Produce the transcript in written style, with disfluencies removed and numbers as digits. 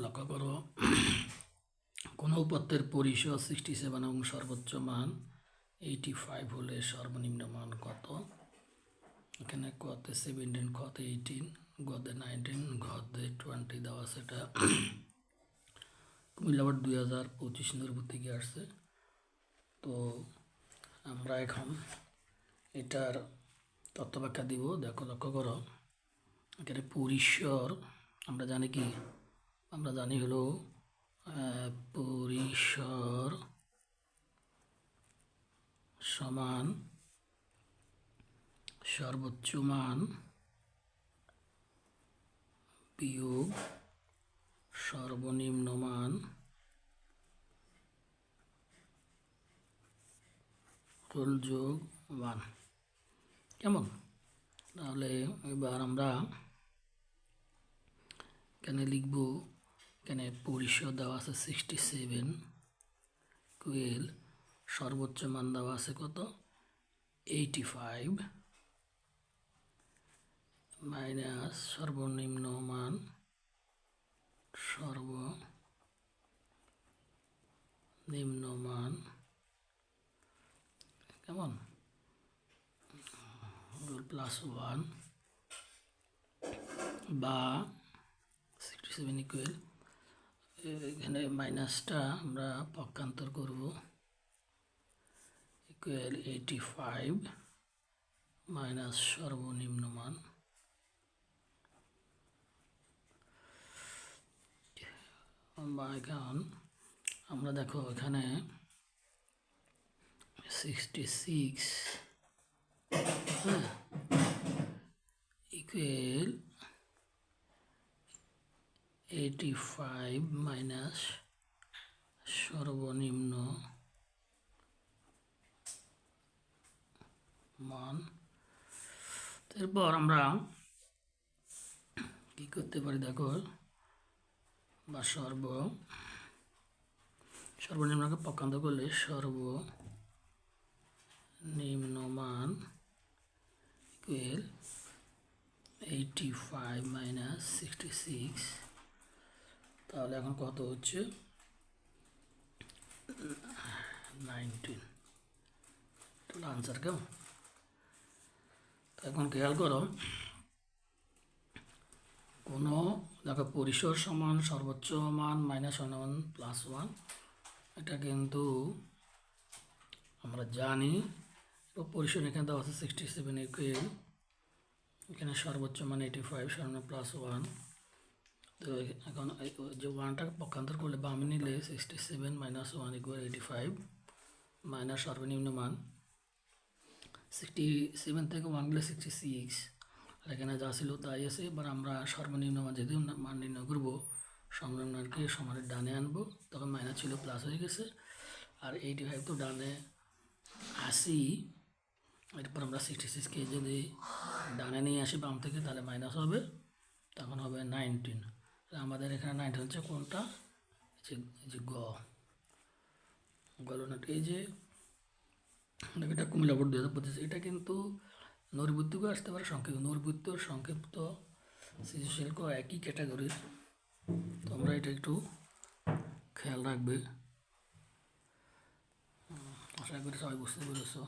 লক্ষ্য করো কোনো উপাত্তের পরিসর 67 এবং সর্বোচ্চ মান 85 হলে সর্বনিম্ন মান কত? এখানে কতে 17, খতে 18, গদে 19, ঘদে 20 দেওয়া, সেটা কুমিল্লা বোর্ড 2025 নূরপুর থেকে আসছে। তো আমরা এখন এটার তথ্য ব্যাখ্যা দিব। দেখো, লক্ষ্য করো, এখানে পরিসর আমরা জানি কি? আমরা জানি হলো পরিসর সমান সর্বোচ্চ মান বিয়োগ সর্বনিম্ন মান যোগ 1। কেমন? তাহলে এবার আমরা এখানে লিখব, এখানে পরিসর দেওয়া আছে 67, ইকুয়াল সর্বোচ্চ মান দেওয়া আছে কত? 85 মাইনাস সর্বনিম্ন মান কেমন +1 বা 67 ইকুয়াল, এখানে মাইনাসটা আমরা পক্ষান্তর করব, ইকুয়াল 85 মাইনাস সর্বনিম্ন মান। বা এখন আমরা দেখো এখানে 66 ইকুয়াল 85 মাইনাস সর্বনিম্ন মান। এরপর আমরা কি করতে পারি দেখো, বা সর্বনিম্নকে পক্ষান্তর করলে সর্বনিম্ন মান ইকুয়াল 85 মাইনাস 66। তাহলে এখন কত হচ্ছে? 19। তাহলে আনসার কেমন? তো এখন খেয়াল করো, কোনো দেখো পরিসর সমান সর্বোচ্চ মান মাইনাস +1, এটা কিন্তু আমরা জানি। পরিসর এখানে দেওয়া আছে 67 ইকুয়াল, এখানে সর্বোচ্চ মান 85, সর্বনিম্ন +1। তো এখন যে 1টাকে পক্ষান্তর করলে বামে নিলে 67 মাইনাস 1 ইকুয়াল 85 মাইনাস সর্বনিম্ন মান 67 থেকে 1 গেলে 66, আর এখানে যা ছিল তাই আছে। এবার আমরা সর্বনিম্ন মান যেহেতু মান নির্ণয় করবো, সর্বনিম্ন মানকে সমানের ডানে আনবো, তখন মাইনাস ছিল প্লাস হয়ে গেছে। আর 85 তো ডানে 80, এরপর আমরা 66কে যদি ডানে নিয়ে আসি বাম থেকে, তাহলে মাইনাস হবে, তখন হবে 19। আমাদের এখানে 19 হচ্ছে কোনটা? এই যে গলনাট, এই যে এটা কুমিল্লা বোর্ড 2025। এটা কিন্তু নৈর্বৃত্তিকও আসতে পারে, সংক্ষিপ্ত। নৈর্বৃত্ত সংক্ষিপ্ত সৃজনশীল একই ক্যাটাগরির, তোমরা এটা একটু খেয়াল রাখবে। আশা করি সবাই বুঝতে পেরেছো।